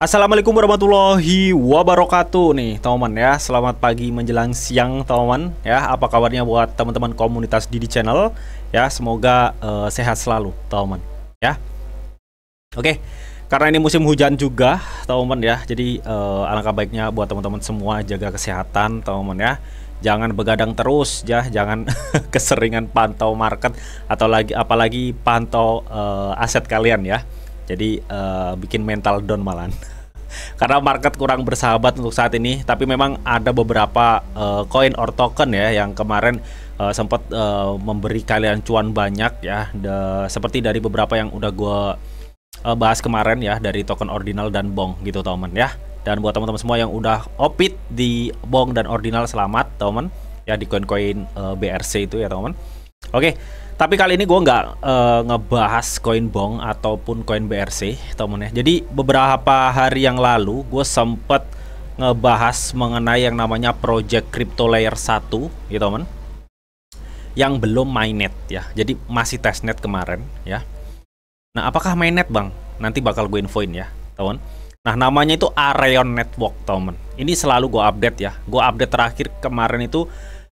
Assalamualaikum warahmatullahi wabarakatuh nih teman-teman ya. Selamat pagi menjelang siang teman-teman ya. Apa kabarnya buat teman-teman komunitas Didi Channel ya. Semoga sehat selalu teman-teman ya. Oke, karena ini musim hujan juga teman-teman ya. Jadi alangkah baiknya buat teman-teman semua jaga kesehatan teman-teman ya. Jangan begadang terus ya, jangan keseringan pantau market atau apalagi pantau aset kalian ya. Jadi bikin mental down malahan. Karena market kurang bersahabat untuk saat ini. Tapi memang ada beberapa koin or token ya yang kemarin sempat memberi kalian cuan banyak ya. Seperti dari beberapa yang udah gue bahas kemarin ya, dari token ordinal dan bong gitu teman ya. Dan buat teman-teman semua yang udah opit di bong dan ordinal, selamat teman ya, di koin-koin BRC itu ya teman. Oke, tapi kali ini gue nggak ngebahas koin bong ataupun koin BRC teman ya. Jadi beberapa hari yang lalu gue sempet ngebahas mengenai yang namanya project crypto layer 1 ya teman, yang belum mainnet ya. Jadi masih testnet kemarin ya. Nah, apakah mainnet bang? Nanti bakal gue infoin ya teman. Nah, namanya itu Areon Network teman. Ini selalu gue update ya. Gue update terakhir kemarin itu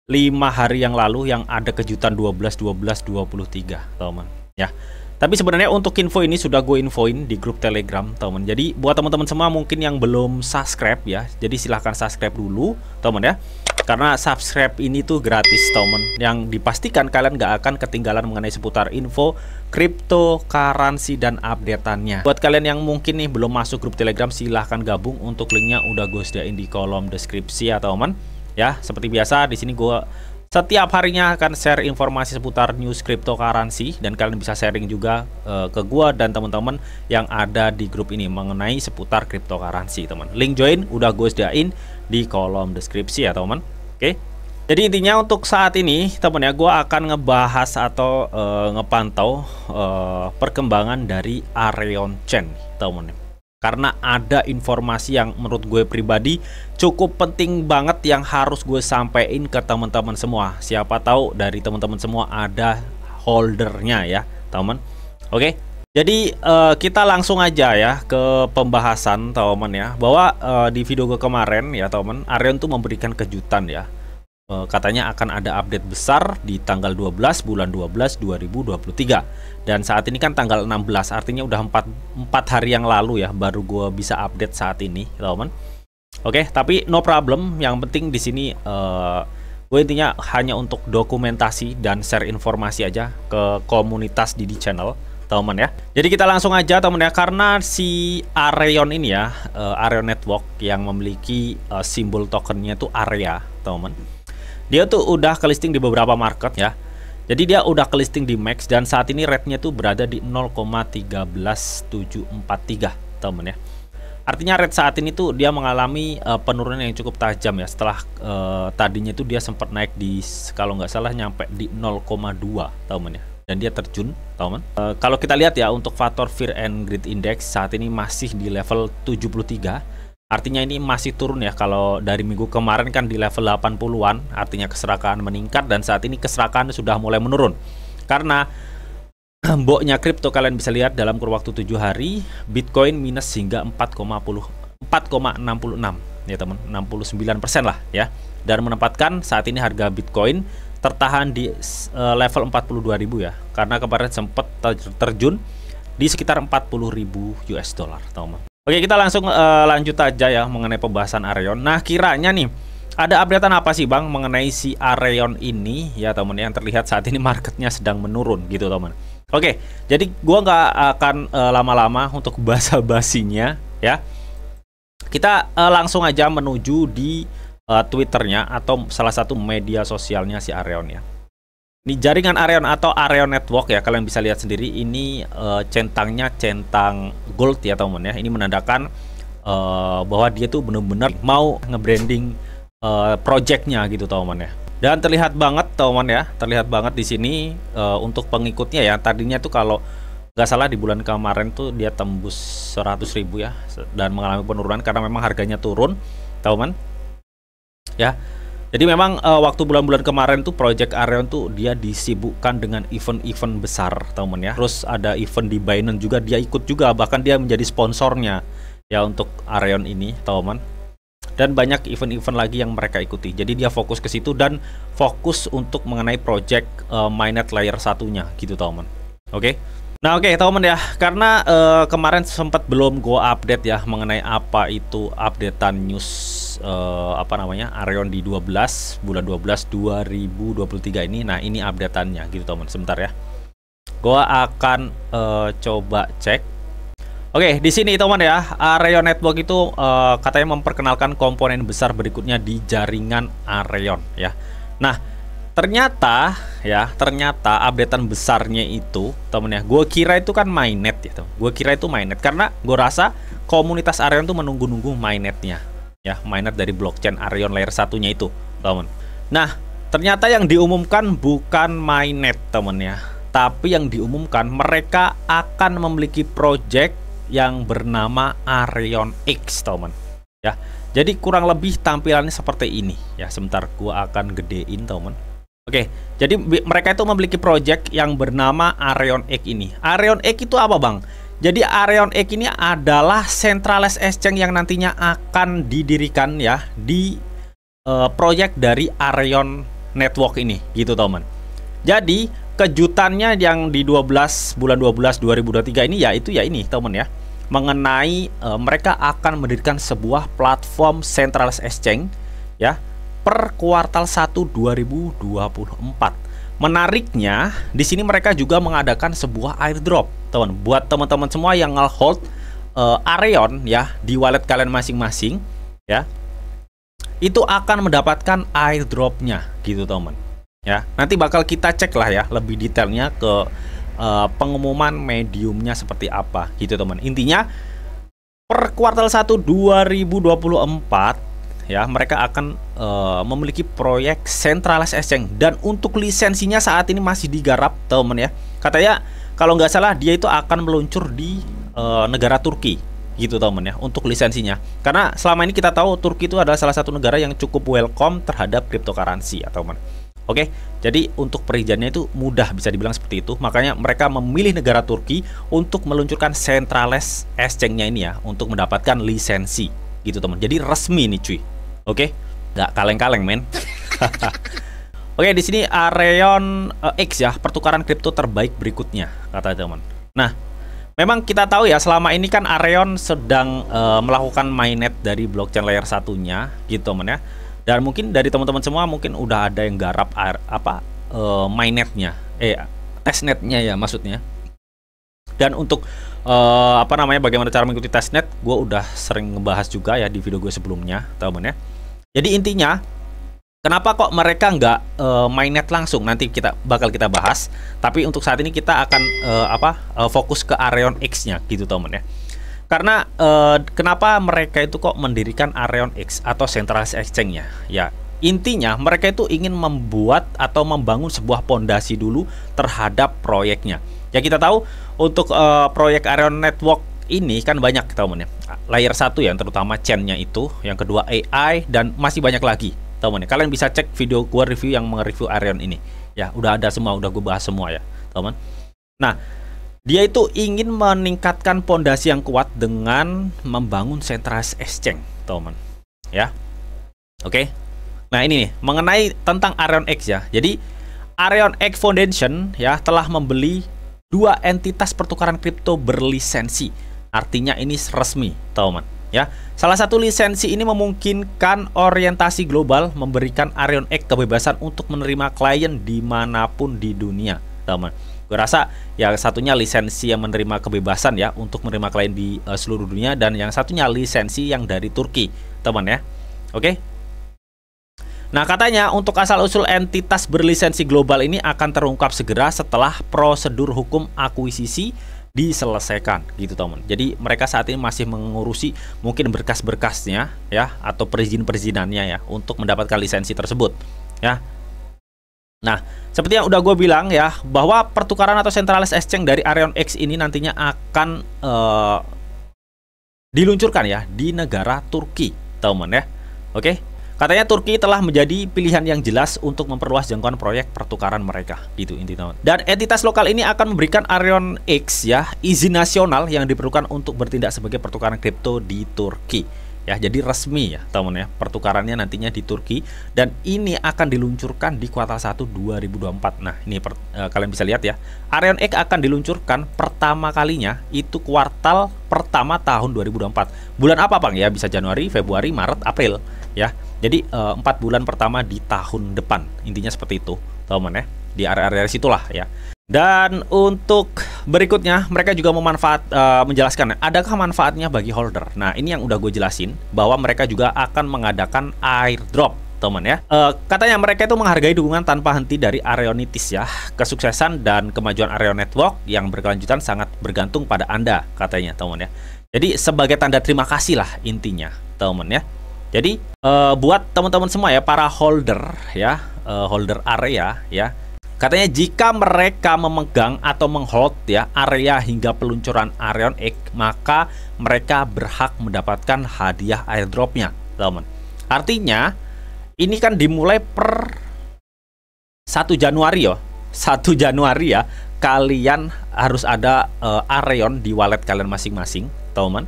5 hari yang lalu, yang ada kejutan 12-12-23 teman ya. Tapi sebenarnya untuk info ini sudah gue infoin di grup Telegram teman. Jadi buat teman-teman semua mungkin yang belum subscribe ya, jadi silahkan subscribe dulu teman ya. Karena subscribe ini tuh gratis teman, yang dipastikan kalian gak akan ketinggalan mengenai seputar info cryptocurrency dan updateannya. Buat kalian yang mungkin nih belum masuk grup Telegram, silahkan gabung. Untuk linknya udah gue sediain di kolom deskripsi ya teman. Ya, seperti biasa di sini gue setiap harinya akan share informasi seputar news cryptocurrency, dan kalian bisa sharing juga ke gue dan teman-teman yang ada di grup ini mengenai seputar cryptocurrency teman. Link join udah gue sediain di kolom deskripsi ya teman. Oke. Jadi intinya untuk saat ini teman ya, gue akan ngebahas atau ngepantau perkembangan dari Areon Chain teman ya. Karena ada informasi yang menurut gue pribadi cukup penting banget yang harus gue sampaikan ke teman-teman semua. Siapa tahu dari teman-teman semua ada holdernya ya teman. Oke, jadi kita langsung aja ya ke pembahasan teman ya. Bahwa di video gue kemarin ya teman, Areon tuh memberikan kejutan ya. Katanya akan ada update besar di tanggal 12 bulan 12 2023. Dan saat ini kan tanggal 16, artinya udah 4 hari yang lalu ya baru gue bisa update saat ini teman. Oke, tapi no problem. Yang penting di sini gue intinya hanya untuk dokumentasi dan share informasi aja ke komunitas Didi Channel teman ya. Jadi kita langsung aja teman ya, karena si Areon ini ya, Areon Network yang memiliki simbol tokennya itu Area teman. Dia tuh udah ke listing di beberapa market ya. Jadi dia udah ke listing di Max, dan saat ini rate-nya tuh berada di 0,13743 temen ya. Artinya rate saat ini tuh dia mengalami penurunan yang cukup tajam ya. Setelah tadinya tuh dia sempat naik di, kalau nggak salah nyampe di 0,2 temen ya. Dan dia terjun temen. Kalau kita lihat ya, untuk faktor Fear and Greed Index saat ini masih di level 73. Artinya ini masih turun ya. Kalau dari minggu kemarin kan di level 80-an, artinya keserakaan meningkat, dan saat ini keserakaan sudah mulai menurun. Karena mboknya kripto kalian bisa lihat dalam kurun waktu 7 hari Bitcoin minus hingga 4,66 ya teman, 69% lah ya. Dan menempatkan saat ini harga Bitcoin tertahan di level 42.000 ya. Karena kemarin sempat terjun di sekitar 40.000 US dollar teman. Oke, kita langsung lanjut aja ya mengenai pembahasan Areon. Nah, kiranya nih ada updatean apa sih bang mengenai si Areon ini ya teman, yang terlihat saat ini marketnya sedang menurun gitu teman. Oke, jadi gua nggak akan lama-lama untuk basa-basinya ya. Kita langsung aja menuju di Twitternya atau salah satu media sosialnya si Areon ya. Ini jaringan Areon atau Areon Network ya, kalian bisa lihat sendiri ini centangnya centang gold ya teman ya. Ini menandakan bahwa dia tuh bener-bener mau nge-branding projectnya gitu teman ya. Dan terlihat banget teman ya, terlihat banget di sini untuk pengikutnya ya. Tadinya tuh kalau nggak salah di bulan kemarin tuh dia tembus 100.000 ya, dan mengalami penurunan karena memang harganya turun teman ya. Jadi memang waktu bulan-bulan kemarin tuh Project Areon tuh dia disibukkan dengan event-event besar teman ya. Terus ada event di Binance juga dia ikut juga, bahkan dia menjadi sponsornya. ya untuk Areon ini, teman. Dan banyak event-event lagi yang mereka ikuti. Jadi dia fokus ke situ dan fokus untuk mengenai project mainnet layer satunya gitu, teman. Oke. Nah, oke, teman ya. Karena kemarin sempat belum gua update ya mengenai apa itu updatean news apa namanya? Areon di 12 bulan 12 2023 ini. Nah, ini updateannya gitu, teman. Sebentar ya. Gua akan coba cek. Oke, di sini teman ya, Areon Network itu katanya memperkenalkan komponen besar berikutnya di jaringan Areon ya. Nah, ternyata updatean besarnya itu temen ya, gue kira itu kan mainnet ya, gue kira itu mainnet karena gue rasa komunitas Areon tuh menunggu-nunggu mainnetnya ya, mainnet dari blockchain Areon layer satunya itu temen. Nah, ternyata yang diumumkan bukan mainnet temen ya, tapi yang diumumkan mereka akan memiliki project yang bernama Areon X teman ya. Jadi kurang lebih tampilannya seperti ini ya. Sebentar gua akan gedein teman. Oke, jadi mereka itu memiliki project yang bernama Areon X ini. Areon X itu apa bang? Jadi Areon X ini adalah centralized exchange yang nantinya akan didirikan ya di project dari Areon Network ini gitu teman. Jadi kejutannya yang di 12 bulan 12 2023 ini yaitu ya ini teman ya, mengenai mereka akan mendirikan sebuah platform centralized exchange ya per kuartal 1 2024. Menariknya di sini mereka juga mengadakan sebuah airdrop teman, buat teman-teman semua yang nge-hold Areon ya di wallet kalian masing-masing ya, itu akan mendapatkan airdropnya gitu teman ya. Nanti bakal kita cek lah ya lebih detailnya ke pengumuman mediumnya seperti apa gitu teman. Intinya per kuartal 1 2024 ya mereka akan memiliki proyek centralized exchange, dan untuk lisensinya saat ini masih digarap teman ya. Katanya kalau nggak salah dia itu akan meluncur di negara Turki gitu teman ya untuk lisensinya, karena selama ini kita tahu Turki itu adalah salah satu negara yang cukup welcome terhadap cryptocurrency ya teman. Oke, jadi untuk perizinannya itu mudah, bisa dibilang seperti itu. Makanya mereka memilih negara Turki untuk meluncurkan centralized exchange-nya ini ya, untuk mendapatkan lisensi gitu teman. Jadi resmi nih cuy. Oke, nggak kaleng-kaleng men. Oke, di sini Areon X ya, pertukaran kripto terbaik berikutnya kata teman. Nah, memang kita tahu ya selama ini kan Areon sedang melakukan mainnet dari blockchain layer satunya gitu teman ya. Dan mungkin dari teman-teman semua mungkin udah ada yang garap mainnetnya, testnetnya ya maksudnya. Dan untuk apa namanya, bagaimana cara mengikuti testnet, gue udah sering ngebahas juga ya di video gue sebelumnya teman ya. Jadi intinya kenapa kok mereka nggak mainnet langsung, nanti kita bahas. Tapi untuk saat ini kita akan fokus ke Areon X-nya gitu teman ya. Karena kenapa mereka itu kok mendirikan Areon X atau centralized exchange-nya? Ya, intinya mereka itu ingin membuat atau membangun sebuah pondasi dulu terhadap proyeknya. Ya kita tahu untuk proyek Areon Network ini kan banyak teman ya. Layer 1 ya, terutama chain-nya itu, yang kedua AI, dan masih banyak lagi teman ya. Kalian bisa cek video gua review yang nge-review Areon ini. Ya, udah ada semua, udah gue bahas semua ya, teman. Nah, dia itu ingin meningkatkan pondasi yang kuat dengan membangun centralized exchange, teman. Ya. Oke. Nah, ini nih mengenai tentang Areon X ya. Jadi Areon X Foundation ya telah membeli 2 entitas pertukaran kripto berlisensi. Artinya ini resmi, teman. Ya. Salah satu lisensi ini memungkinkan orientasi global, memberikan Areon X kebebasan untuk menerima klien dimanapun di dunia, teman. Gue rasa yang satunya lisensi yang menerima kebebasan ya untuk menerima klien di seluruh dunia, dan yang satunya lisensi yang dari Turki, teman ya. Oke. Nah, katanya untuk asal-usul entitas berlisensi global ini akan terungkap segera setelah prosedur hukum akuisisi diselesaikan gitu teman. Jadi mereka saat ini masih mengurusi mungkin berkas-berkasnya ya, atau perizinannya ya untuk mendapatkan lisensi tersebut ya. Nah, seperti yang udah gue bilang ya, bahwa pertukaran atau centralized exchange dari Areon X ini nantinya akan diluncurkan ya di negara Turki, teman ya. Oke. Katanya Turki telah menjadi pilihan yang jelas untuk memperluas jangkauan proyek pertukaran mereka, gitu intinya. Dan entitas lokal ini akan memberikan Arion X ya izin nasional yang diperlukan untuk bertindak sebagai pertukaran kripto di Turki. Ya, jadi resmi ya, teman ya. Pertukarannya nantinya di Turki dan ini akan diluncurkan di kuartal 1 2024. Nah, ini kalian bisa lihat ya. Arion X akan diluncurkan pertama kalinya itu kuartal pertama tahun 2024. Bulan apa, Bang? Ya, bisa Januari, Februari, Maret, April ya. Jadi 4 bulan pertama di tahun depan. Intinya seperti itu, teman ya. Di area-area situlah ya. Dan untuk berikutnya, mereka juga menjelaskan adakah manfaatnya bagi holder. Nah, ini yang udah gue jelasin, bahwa mereka juga akan mengadakan airdrop, teman ya. Katanya mereka itu menghargai dukungan tanpa henti dari Arionitis ya. Kesuksesan dan kemajuan Arion Network yang berkelanjutan sangat bergantung pada Anda, katanya, teman ya. Jadi sebagai tanda terima kasih lah intinya, teman ya. Jadi buat teman-teman semua ya, para holder ya, holder area ya. Katanya jika mereka memegang atau menghold ya area hingga peluncuran Arion X, maka mereka berhak mendapatkan hadiah airdropnya, teman. Artinya ini kan dimulai per 1 Januari ya. 1 Januari ya, kalian harus ada Arion di wallet kalian masing-masing, teman.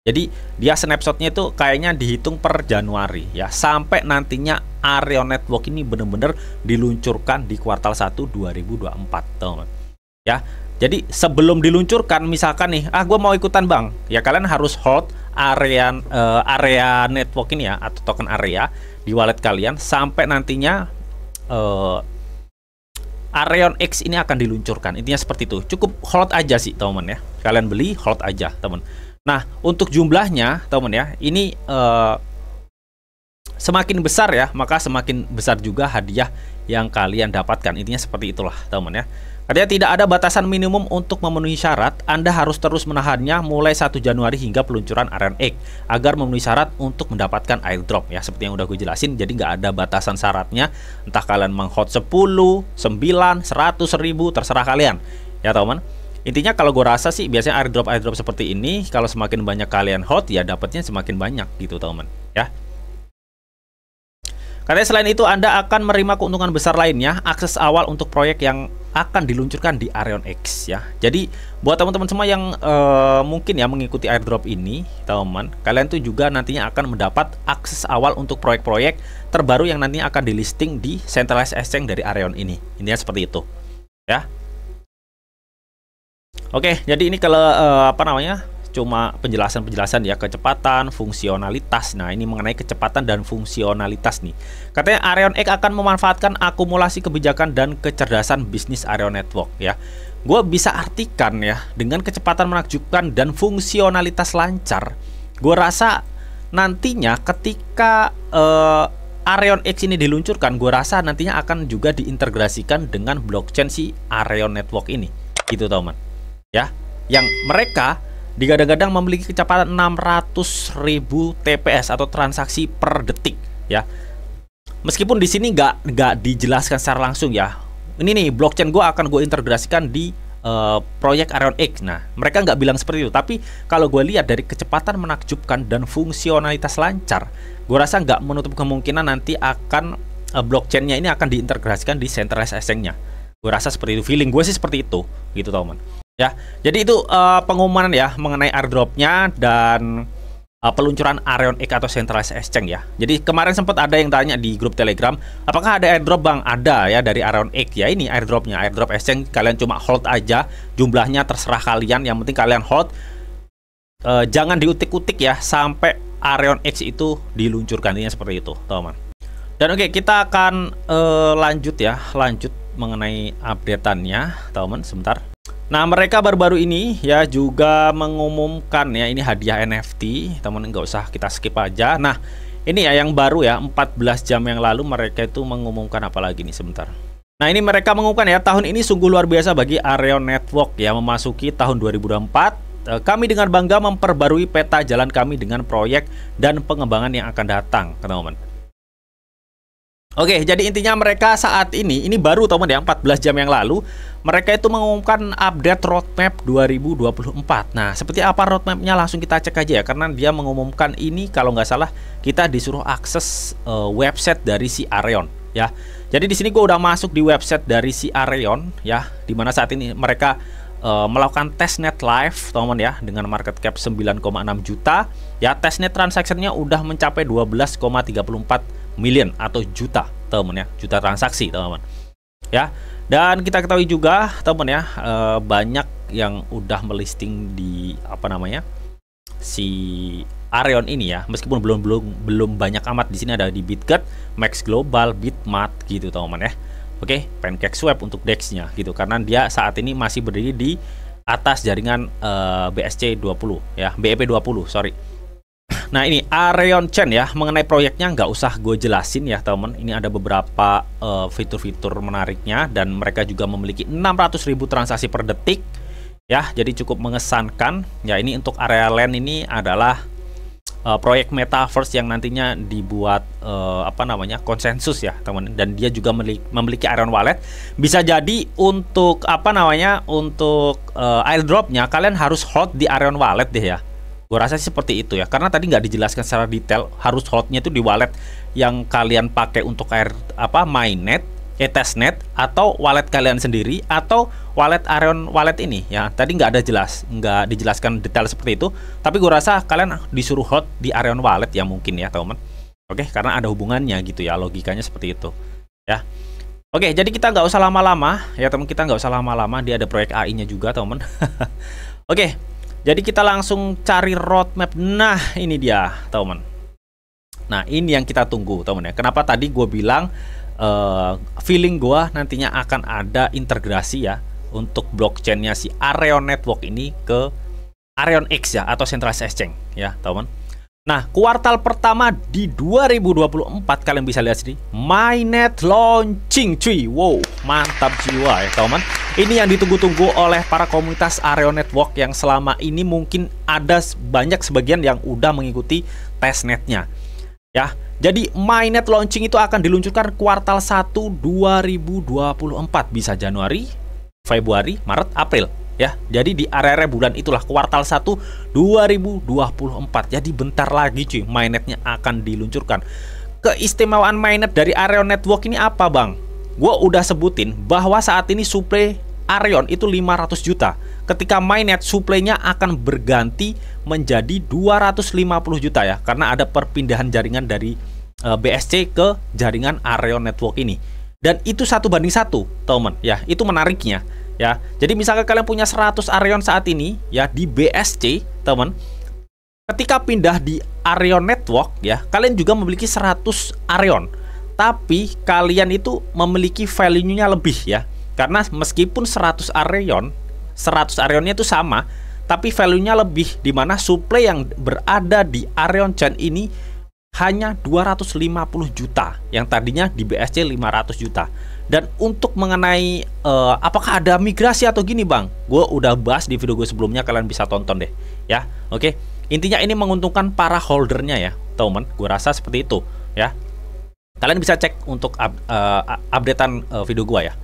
Jadi dia snapshotnya itu kayaknya dihitung per Januari ya, sampai nantinya Arion Network ini benar-benar diluncurkan di kuartal 1 2024, teman. Ya. Jadi sebelum diluncurkan, misalkan nih, gue mau ikutan, Bang. Ya kalian harus hold area network ini ya, atau token area di wallet kalian sampai nantinya Arion X ini akan diluncurkan. Intinya seperti itu. Cukup hold aja sih, teman ya. Kalian beli, hold aja, teman. Nah, untuk jumlahnya, teman ya, ini semakin besar ya, maka semakin besar juga hadiah yang kalian dapatkan. Intinya seperti itulah, teman ya. Katanya tidak ada batasan minimum untuk memenuhi syarat. Anda harus terus menahannya mulai 1 Januari hingga peluncuran Arion X agar memenuhi syarat untuk mendapatkan airdrop ya. Seperti yang udah gue jelasin, jadi nggak ada batasan syaratnya. Entah kalian meng-hold 10, 9, 100, 1000, terserah kalian ya, teman. Intinya kalau gue rasa sih biasanya airdrop seperti ini kalau semakin banyak kalian hold ya dapatnya semakin banyak gitu, teman ya. Katanya selain itu Anda akan menerima keuntungan besar lainnya, akses awal untuk proyek yang akan diluncurkan di Arion X ya. Jadi buat teman-teman semua yang mungkin ya mengikuti airdrop ini, teman, kalian tuh juga nantinya akan mendapat akses awal untuk proyek-proyek terbaru yang nantinya akan di-listing di centralized exchange dari Arion ini. Intinya seperti itu ya. Oke, jadi ini kalau cuma penjelasan ya, kecepatan, fungsionalitas. Nah, ini mengenai kecepatan dan fungsionalitas nih. Katanya Arion X akan memanfaatkan akumulasi kebijakan dan kecerdasan bisnis Arion Network ya. Gue bisa artikan ya, dengan kecepatan menakjubkan dan fungsionalitas lancar. Gue rasa nantinya ketika Arion X ini diluncurkan, gue rasa nantinya akan juga diintegrasikan dengan blockchain si Arion Network ini. Gitu, teman. Ya, yang mereka digadang-gadang memiliki kecepatan 600.000 TPS atau transaksi per detik ya. Meskipun di sini nggak dijelaskan secara langsung ya. Ini nih blockchain akan gue integrasikan di proyek Arion X. Nah, mereka nggak bilang seperti itu. Tapi kalau gue lihat dari kecepatan menakjubkan dan fungsionalitas lancar, gue rasa nggak menutup kemungkinan nanti akan blockchainnya ini akan diintegrasikan di centralized exchange-nya. Gue rasa seperti itu. Feeling gue sih seperti itu, gitu, teman. Ya, jadi itu pengumuman ya mengenai airdropnya dan peluncuran Arion X atau centralized exchange ya. Jadi kemarin sempat ada yang tanya di grup Telegram, apakah ada airdrop, Bang? Ada ya dari Arion X ya. Ini airdropnya, airdrop exchange. Kalian cuma hold aja, jumlahnya terserah kalian. Yang penting kalian hold, jangan diutik-utik ya sampai Arion X itu diluncurkan. Ini seperti itu, teman. Dan oke, kita akan lanjut mengenai updateannya, teman. Sebentar. Nah, mereka baru-baru ini ya juga mengumumkan ya, ini hadiah NFT, teman, nggak usah kita skip aja. Nah, ini ya yang baru ya, 14 jam yang lalu mereka itu mengumumkan apa lagi nih, sebentar. Nah, ini mereka mengumumkan ya, tahun ini sungguh luar biasa bagi Arion Network ya, memasuki tahun 2024. Kami dengan bangga memperbarui peta jalan kami dengan proyek dan pengembangan yang akan datang, teman-teman. Oke, jadi intinya mereka saat ini baru teman ya, 14 jam yang lalu, mereka itu mengumumkan update roadmap 2024. Nah, seperti apa roadmapnya langsung kita cek aja ya, karena dia mengumumkan ini kalau nggak salah kita disuruh akses website dari si Areon ya. Jadi di sini gue udah masuk di website dari si Areon ya, dimana saat ini mereka melakukan testnet live teman ya, dengan market cap 9,6 juta ya. Testnet transaksinya udah mencapai 12,34 million atau juta teman ya, juta transaksi teman ya. Dan kita ketahui juga teman ya, banyak yang udah melisting di apa namanya si Areon ini ya, meskipun belum banyak amat. Di sini ada di Bitget, Max Global, Bitmart gitu teman ya. Oke, PancakeSwap untuk DEX-nya gitu, karena dia saat ini masih berdiri di atas jaringan BSC 20 ya, BEP 20 sorry. Nah ini Areon Chain ya, mengenai proyeknya nggak usah gue jelasin ya teman. Ini ada beberapa fitur-fitur menariknya, dan mereka juga memiliki 600.000 transaksi per detik ya, jadi cukup mengesankan ya. Ini untuk area land ini adalah proyek metaverse yang nantinya dibuat apa namanya konsensus ya teman, dan dia juga memiliki Areon Wallet. Bisa jadi untuk apa namanya, untuk airdropnya kalian harus hold di Areon Wallet deh ya. Gue rasa sih seperti itu ya, karena tadi nggak dijelaskan secara detail harus holdnya itu di wallet yang kalian pakai untuk mainnet, testnet, atau wallet kalian sendiri, atau wallet Areon Wallet ini ya. Tadi nggak dijelaskan detail seperti itu, tapi gue rasa kalian disuruh hold di Areon Wallet ya mungkin ya teman. Oke, karena ada hubungannya gitu ya, logikanya seperti itu ya. Oke, jadi kita nggak usah lama-lama ya teman, kita nggak usah lama-lama, dia ada proyek AI-nya juga teman. Oke. Jadi kita langsung cari roadmap. Nah ini dia teman. Nah ini yang kita tunggu teman ya. Kenapa tadi gue bilang feeling gue nantinya akan ada integrasi ya untuk blockchainnya si Areon Network ini ke Areon X ya, atau centralized exchange ya teman. Nah kuartal pertama di 2024 kalian bisa lihat sini mainnet launching cuy. Wow mantap jiwa ya teman. Ini yang ditunggu-tunggu oleh para komunitas Areon Network yang selama ini mungkin ada banyak sebagian yang udah mengikuti testnetnya ya. Jadi mainnet launching itu akan diluncurkan kuartal 1 2024, bisa Januari, Februari, Maret, April ya. Jadi di area bulan itulah kuartal 1 2024. Jadi bentar lagi cuy mainnetnya akan diluncurkan. Keistimewaan mainnet dari Areon Network ini apa bang? Gue udah sebutin bahwa saat ini supply Areon itu 500 juta. Ketika mainnet supply-nya akan berganti menjadi 250 juta ya, karena ada perpindahan jaringan dari BSC ke jaringan Areon Network ini. Dan itu 1:1 teman ya, itu menariknya ya. Jadi misalkan kalian punya 100 Areon saat ini ya di BSC teman, ketika pindah di Areon Network ya, kalian juga memiliki 100 Areon, tapi kalian itu memiliki value-nya lebih ya. Karena meskipun 100 Areonnya itu sama, tapi value-nya lebih, dimana supply yang berada di Areon Chain ini hanya 250 juta, yang tadinya di BSC 500 juta. Dan untuk mengenai apakah ada migrasi atau gini bang, gue udah bahas di video gue sebelumnya, kalian bisa tonton deh ya. Oke, intinya ini menguntungkan para holdernya ya teman, gue rasa seperti itu ya. Kalian bisa cek untuk updatean video gue ya.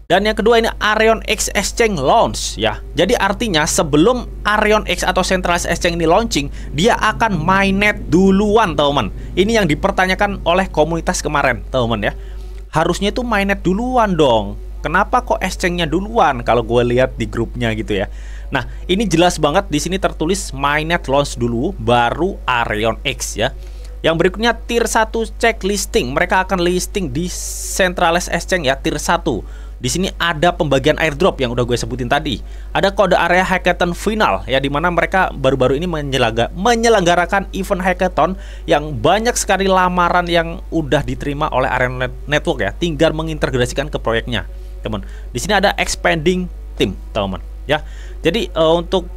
Dan yang kedua ini Areon X Exchange launch ya. Jadi artinya sebelum Areon X atau centralized exchange ini launching, dia akan mainnet duluan teman. Ini yang dipertanyakan oleh komunitas kemarin teman ya. Harusnya itu mainnet duluan dong. Kenapa kok exchange-nya duluan kalau gue lihat di grupnya gitu ya. Nah ini jelas banget di sini tertulis mainnet launch dulu, baru Areon X ya. Yang berikutnya tier 1 cek listing. Mereka akan listing di centralized exchange ya, tier 1. Di sini ada pembagian airdrop yang udah gue sebutin tadi. Ada kode area hackathon final ya, dimana mereka baru-baru ini menyelenggarakan event hackathon yang banyak sekali lamaran yang udah diterima oleh Areon Network ya. Tinggal mengintegrasikan ke proyeknya, teman. Di sini ada expanding team, teman ya. Jadi untuk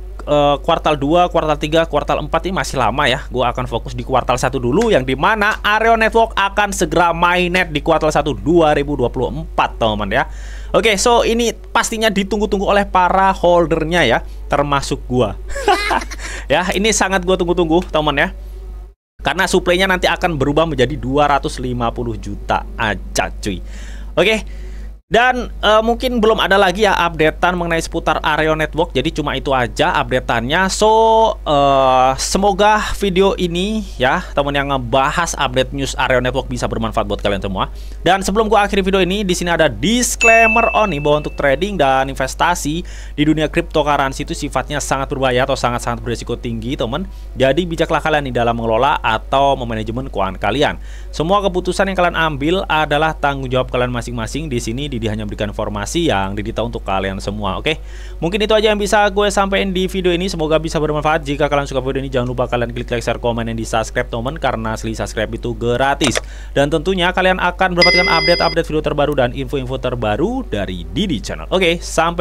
kuartal 2, kuartal 3, kuartal 4 ini masih lama ya. Gue akan fokus di kuartal 1 dulu, yang dimana Areon Network akan segera mainnet di kuartal 1 2024 teman-teman ya. Oke, so ini pastinya ditunggu-tunggu oleh para holdernya ya, termasuk gua. Ya, ini sangat gua tunggu-tunggu teman ya. Karena suplainya nanti akan berubah menjadi 250 juta aja cuy. Oke. Dan mungkin belum ada lagi ya updatean mengenai seputar Ario Network. Jadi cuma itu aja updateannya. So semoga video ini ya teman yang ngebahas update news Ario Network bisa bermanfaat buat kalian semua. Dan sebelum gua akhiri video ini, di sini ada disclaimer nih bahwa untuk trading dan investasi di dunia cryptocurrency itu sifatnya sangat berbahaya atau sangat-sangat berisiko tinggi teman. Jadi bijaklah kalian di dalam mengelola atau memanajemen keuangan kalian. Semua keputusan yang kalian ambil adalah tanggung jawab kalian masing-masing. Di sini Didi hanya berikan informasi yang Didi tahu untuk kalian semua. Oke, mungkin itu aja yang bisa gue sampaikan di video ini. Semoga bisa bermanfaat. Jika kalian suka video ini, jangan lupa kalian klik like, share, komen, dan di subscribe teman, karena asli subscribe itu gratis. Dan tentunya kalian akan mendapatkan update-update video terbaru dan info-info terbaru dari Didi Channel. Oke, sampai